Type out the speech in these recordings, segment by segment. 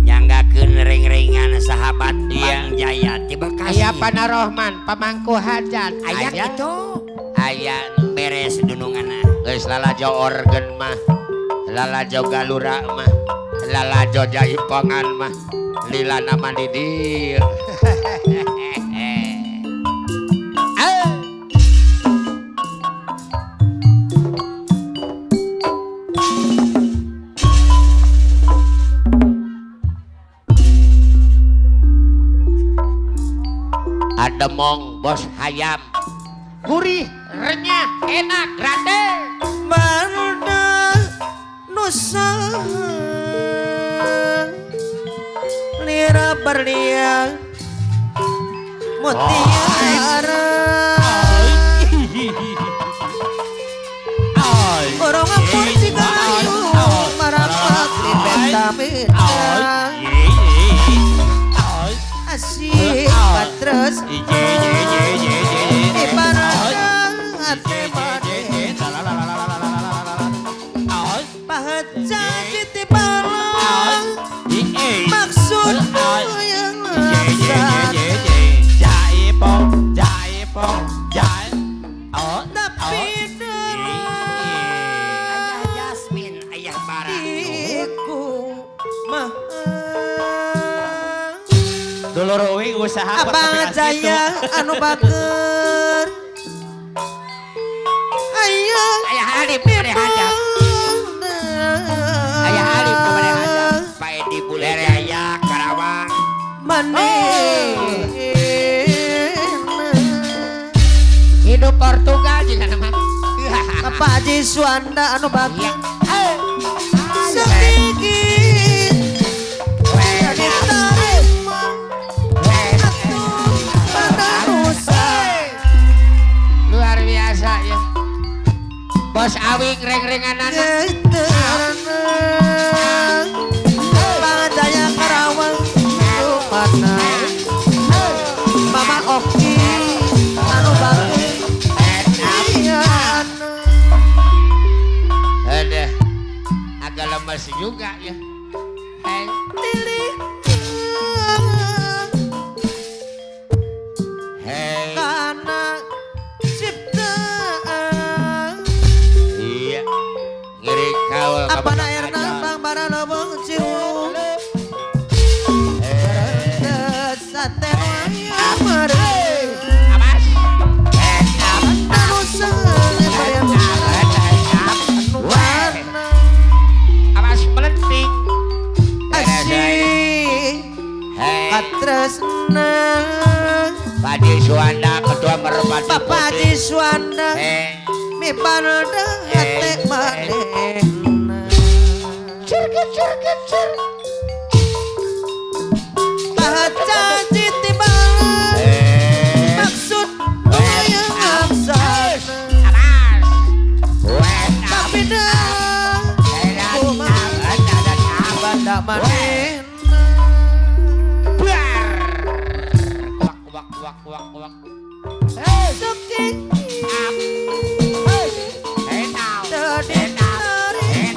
nyanggakeun ring-ringan sahabat Bang Jaya ti Bekasi. Aya Panarohman pamangku hajat Aya kitu. Aya beres dununganna. geus lalajo organ mah lalajo galura mah lalajo jaipongan mah lila nama di dieu. Ademong bos hayam gurih renyah enak gratis Barudak Nusa Lira berlian Mutiara Orang ampun jika ayu Marapak di benta-benta Asik terus ibaratkan hati manis pahat janji tibalang maksudmu yang lesat tapi Ayah Jasmine, ayah Bara. iku mah Dulur uing usaha buat Abang Jaya anu baker ayo Ayah Alif bade hajat. Ayah Alif bade hajat. Pak Edi Bulere aya Karawang. manis hidup Portugal juga nama Bapak Haji Suanda anu baker sedikit jadi tarima atuh pada nusa luar biasa ya bos awing ring-ringanana Bang Jaya Karawang mana Mama Oki anu bagus iya ada agak lemes juga ya hey. Lili Hey. karena ciptaan Iya ngiri kaul apa na erna bang bara lobong cium sate waya mare Amas anu sale bayang warna Amas melenting asyik Hey katresna Padi Suanda ketua merpati Bapak Haji Suanda Hey mi panada hati manehna Cur pahat janji tibalan maksud yang aksana Amas Wet tapi dah kumah banda manehna Kuak suki Henau tadi tarik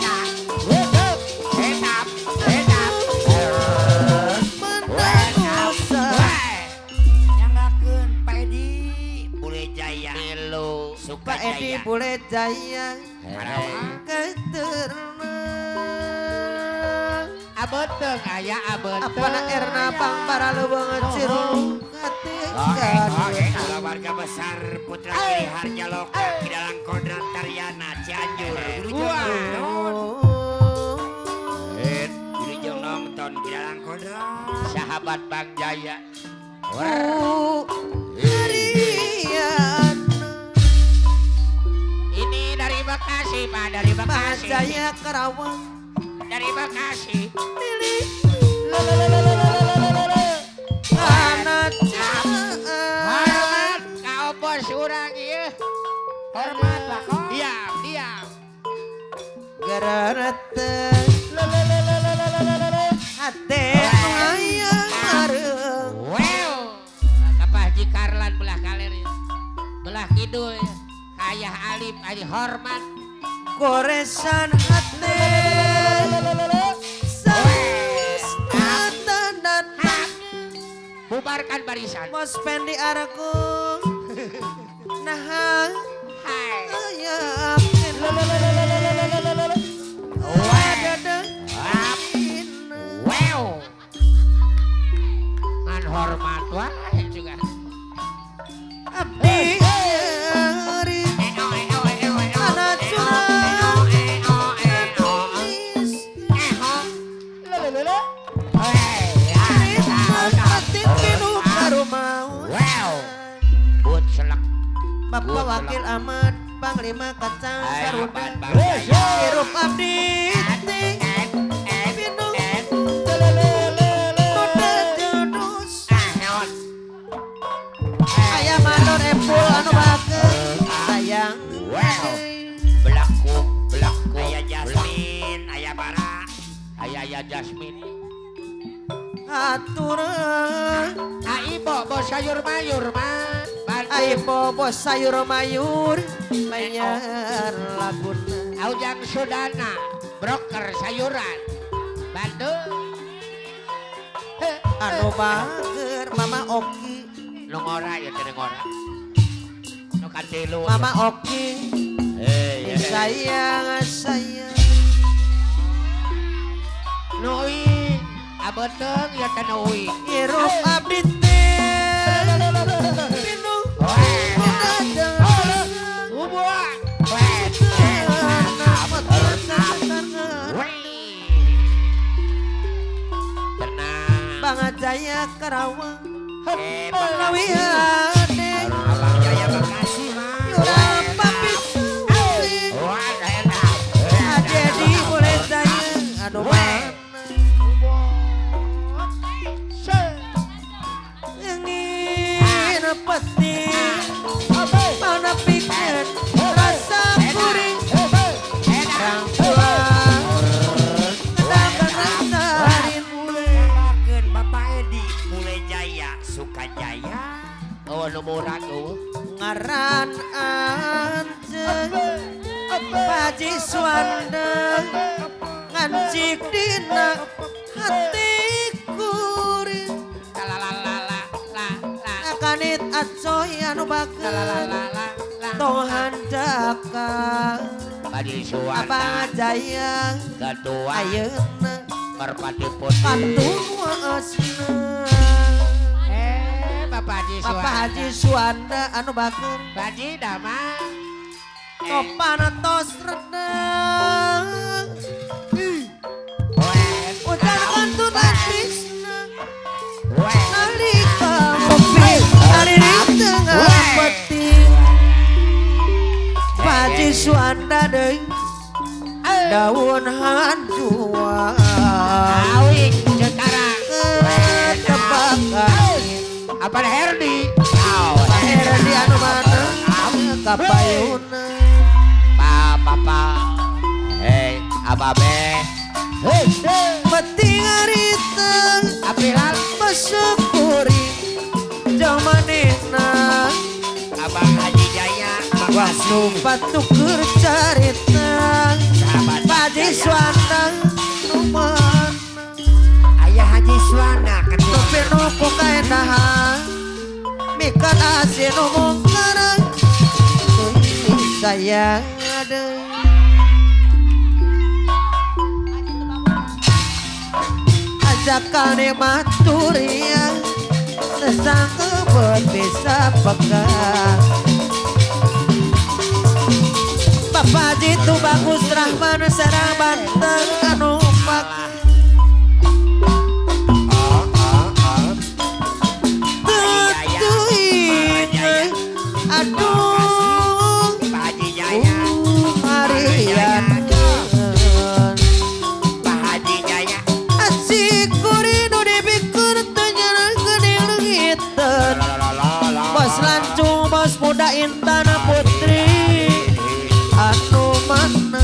Henap menanusa Nyanggakeun Pak Edi Bule Jaya. Milu Pak Edi Sukajaya. boleh jaya Karawang. keterna Abeteng aya abeteng apa na erna bang para lubang cirung Oke, katikan kalau warga besar Putra Kiri Harja Loka Kidalang Kodrat Taryana Cianjur. Wilujeng nonton Kidalang Kodrat. sahabat Bang Jaya harian ini dari Bekasi Pak dari Mas Bekasi Jaya Karawang dari Bekasi pilih anak hormat kau bos urang ieu hormat lah kok diam gararata hati ayang mareng wow apa Haji Karlan belah kaler ya belah kidul ya ayah Alif Haji hormat goresan hati sanadan Bubarkan barisan. Bos Pendi Aragung nah yakin Wow. Ngan hormat wae juga. abdi hari anak curang hati pinuh baru mau Buat selak. Bapak Wakil Ahmad Panglima Kacang Garuda Jaya. hirup abdi pinuh kuda jodus ayam manor epul anu bageus sayang Belaku. Aya Jasmine, aya Bara. Ayah Jasmine. aturan Ibo bos sayur mayur mah. ayo bos sayur mayur mayar laguna Aujang Sudana, broker sayuran. Bandung. anu bager Mama Oki Nu ngora ya teh ngora. Nu katilu. Mama Oki sayang Nuing. Abeteng ya teh nuing. hirup abdi teh pinuh kuda jodus Ubua. Tenang. Bang Jaya Karawang Bang Lawiane Abang Jaya Bekasi mah. Yura Papi Wah, enak. Jadi boleh saya aduh mana ingin peti mana pikir rasa kuring orang tua kadang-kadang Keun Bapak Edi mulai Jaya Sukajaya. Oh, nu murah tuh. ngaran anjeng Paji Swanda ngancik dina hati kuring akanit acoy anu bageus tong handaka Padi suara. Abang Jaya Ketua. ayeuna Merpati putih. patuasna Bapak Haji Suwanda. Bapak Haji Suwanda anu bageus Baji damang. topan tos redang udan kantun habisna nalika ngopi hari di tengah peti Haji Suwanda deui daun hanjuan Awik sekarang. tebakan Apa Herdi? Herdi anu mana kapayuna Papa. Hei, Ababe. penting harita Apilan. bersyukuri jamanena Abang Haji Jaya. wasnu patukur carita Sahabat Paji Swanda numan Ayah Haji Suwana ketua. tapi nuku kaendahan mikat asin umum karang sayang ada ajakan maturia nesang kebet bisa pegang Bapak Jitu Bagus Rahman Serang Banten anu pakai aduh Pak Haji Jaya. Marian Pak Haji Jaya. asik kuridu dibikur tenyaran gening leungiteun bos lancung bos muda Intan Putri anu mana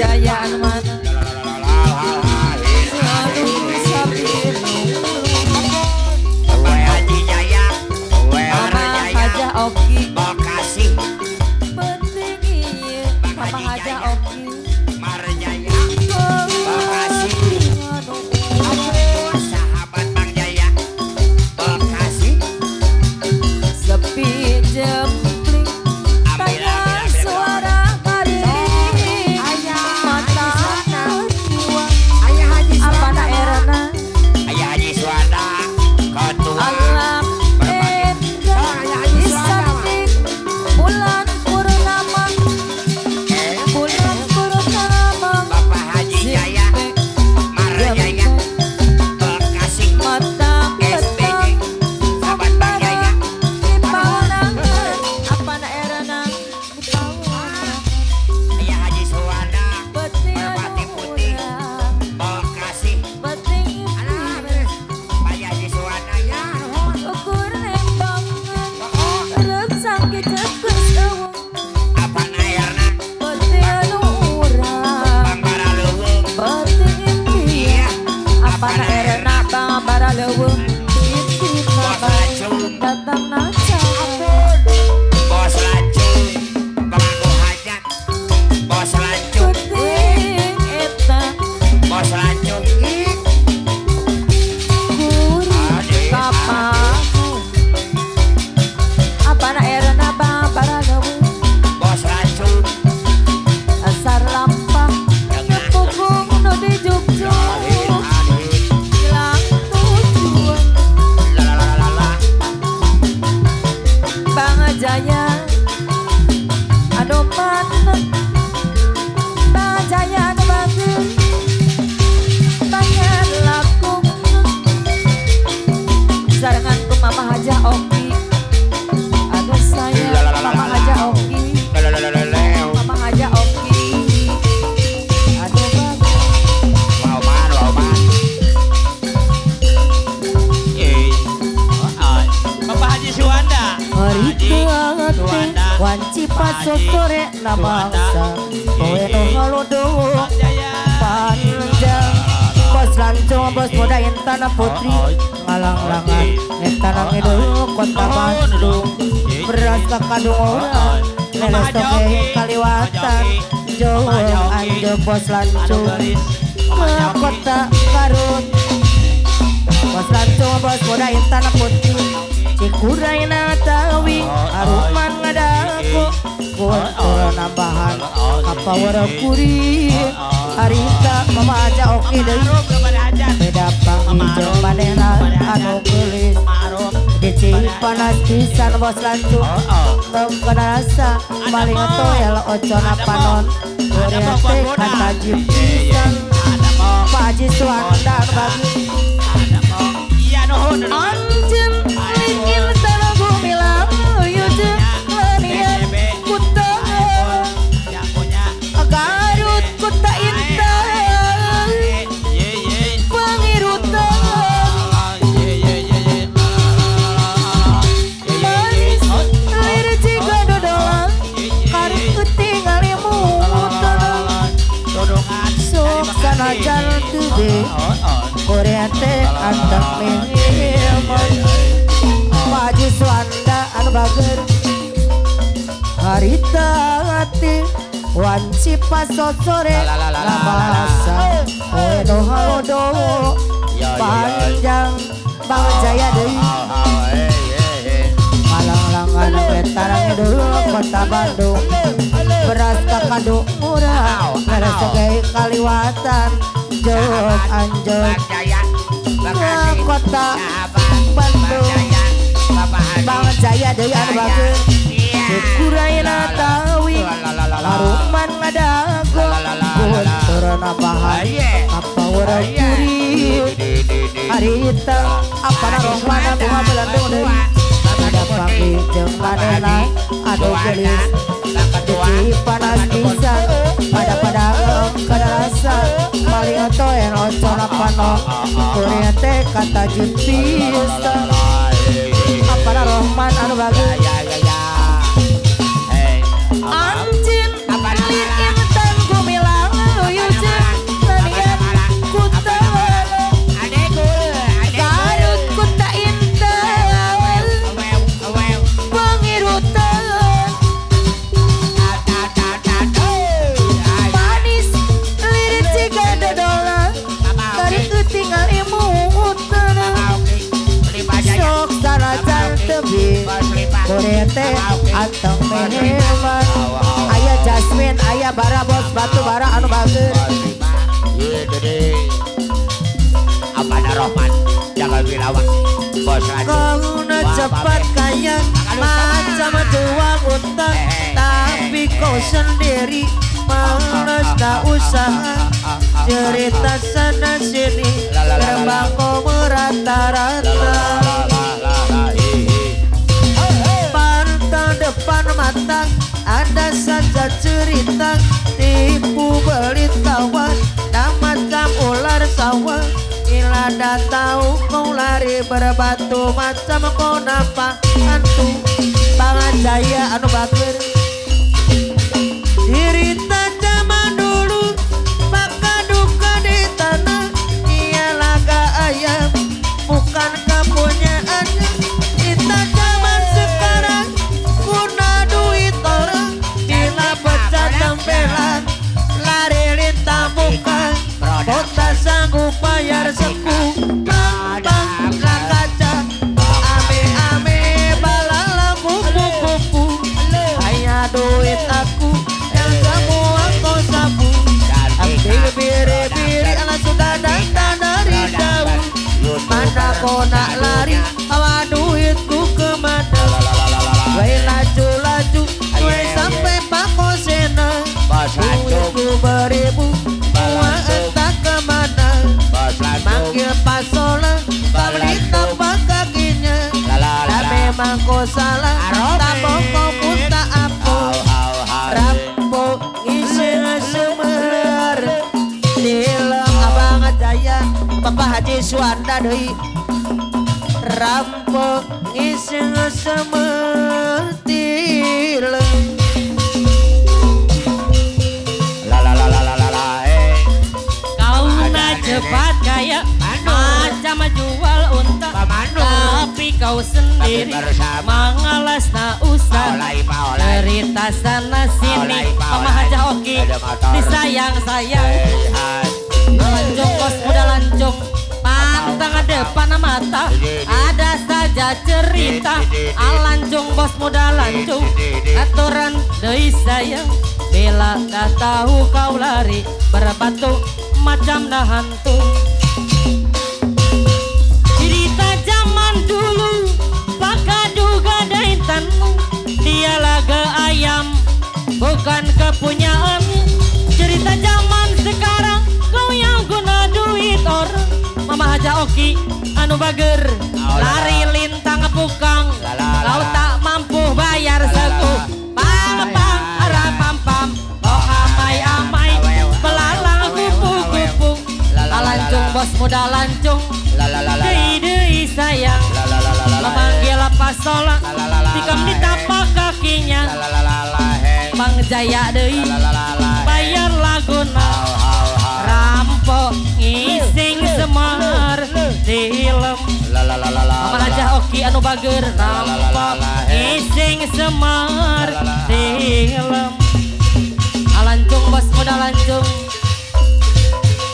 Jaya anu mana We Haji Jaya, we Mama Jaya, Haja Oki Bekasi, penting ieu Mama Haja Oki Marjaya, Bekasi, sahabat Bang Jaya, Bekasi, sepi jempling tanya suara hari mata jiwa apa daerahna Ayah Haji Suwanda, Ketua, alam endah disantik bulan purnama Bapak Haji Jaya, Marjaya, Bekasi, mata SPJ, sahabat Bang Jaya, di Paunangan apa daerahna di Paunangan Ayah Haji Suwanda, beting Merpati Putih, urang Bekasi, beting Pak Haji Suwanda ya, ukur nembangan rep sakit cekus eueuh apa nairna, beting urang Bang Baraleuweung, beting impi iya, apa daerahna Bang Baraleuweung impi Bos Lacung, datang naca Bos Lacung, Pemangku Hajat, Bos Lacung, beting eta Bos Lacung, gurih kapaku apa daerahna Bang Baraleuweung Bos Lacung, asar lampah ngepukung nu di Jogja hilang tujuan lalalala, Bang Jaya aduh mana Bang Jaya anu bagus banyak laku sarangan ku Mama Haja Oki aduh saya Mama Haja Oki lalalala, Mama Haja Oki aduh bagus Wauman, Bapak Haji Suwanda. hari tuangat Suwanda. wanci pas sore na bangsa kowe no halodowo Jaya. panjang bos lancung bos muda intana putri ngalang-langan intana ngidul kota Bandung beras kakadung orang neles toke kaliwatan jauh anjo bos lancung ke kota Garut bos lancung bos muda intana putri cikurai natawi aruman ngadaku kuat nambahan apa wara kuri harita Mama Haja Oki deui beda panggil jeung manehna anu geulis dici panas pisan bos lancung teu kana rasa maling toel ocona panon korea teh kata jipisan Pak Haji Suwanda anu bagus Iya nuhun. anjeun ingin tanah bumi layu jeung lanian kutangan Ya punya. Garut kota indah pengirutan manis lir jiga dodolan karep tinggal mutan sok sanajan teu be Korea teh andang mehemon Pak Haji Suwanda anu bager harita hati wanci pas sore labasa kowe no halodowo panjang Bang Jaya deui malang-langan wetarang deui kota Bandung beras kakadung murah beres segai kaliwatan jauh anjok Bang Jaya, ke Bekasi, kota sahabat Bang Bandung Jaya, Bapak Haji Bang Jaya deui anu bager iya, Kurayna tawi haruman ngadago kunturna bahan apa urang curi harita apa rohmana bunga belandung deui ada panggil jeung manehna anu geulis dici panas pisan pada kada rasa paling toel ocona pano kurea teh kata jepis apa rohman anu bagus anjin lirik intan gumilang teh anteng hebat. Aya Jasmine, aya bara bos batu bara anu bagus. Iya dede. Amanda Rohman, jangan Wirawan, bos Randu. Kauna cepat kaya macam tuang utang, tapi kau sendiri malas tak usaha. Cerita sana sini terbang kau merata-rata. Pantang depan mata ada saja cerita, tipu belit kawan dan macam ular sawah. Bila dah tahu kau lari berbatu macam kau nampak hantu. Bangan jaya anu bager cerita zaman dulu, maka duka di tanah. Ia laga ayam bukan kepunyaannya. Kita zaman sekarang guna duit orang, bila pecah tempelan lari lintang bukan. Kau tak sanggup bayar seku, bang lah kaca. Ame-ame balala kupu-kupu. Hanya duit aku yang semua kau sapu. Ambil biri-biri ala sudah datang dari jauh. Mana kau nak lari, awa duitku kemana? Gue laju-laju, gue sampai Pako Sena. Duitku beribu, gua entah kemana. Manggil pasola, tak beli tapak kakinya. Dan memang kau salah, tak kau pun tak apa. Rampok isi semer, dilem Abang Jaya, Bapak Haji Suanda deui. Rampok isi semer, dilem. Cepat kaya macam jual unta, tapi kau sendiri mangalas na usah. Cerita sana sini Mama Haja Oki disayang-sayang. Lancung bos muda lancung, pantang depan mata ada saja cerita. Lancung bos muda lancung, aturan deui sayang. Bila dah tahu kau lari berbatu macam dah hantu. Cerita zaman dulu pakai duga daitanmu. Dia laga ayam bukan kepunyaannya. Cerita zaman sekarang kau yang guna duit orang. Mama Haja Oki anu bager lari lintang pukang. Kau tak mampu bayar seku. Pam-pam arah pam-pam, oh amai-amai belalang kupu-kupu. Lancung bos muda lancung, deui sayang. Memanggil pasola, tikam di tapak kakinya. Bang Jaya deui, bayar laguna. Rampok ngising semar dilem. Mama Haja Oki anu bager rampok ngising semar dilem. Lancung bos muda lancung,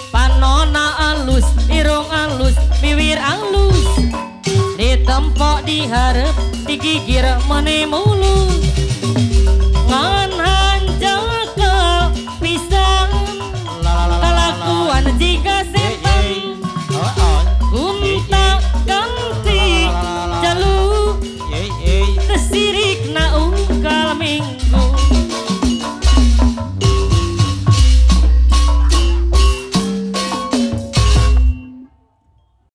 panona alus, irung alus, bibir alus. Ditempok diharap, digigir meni mulus.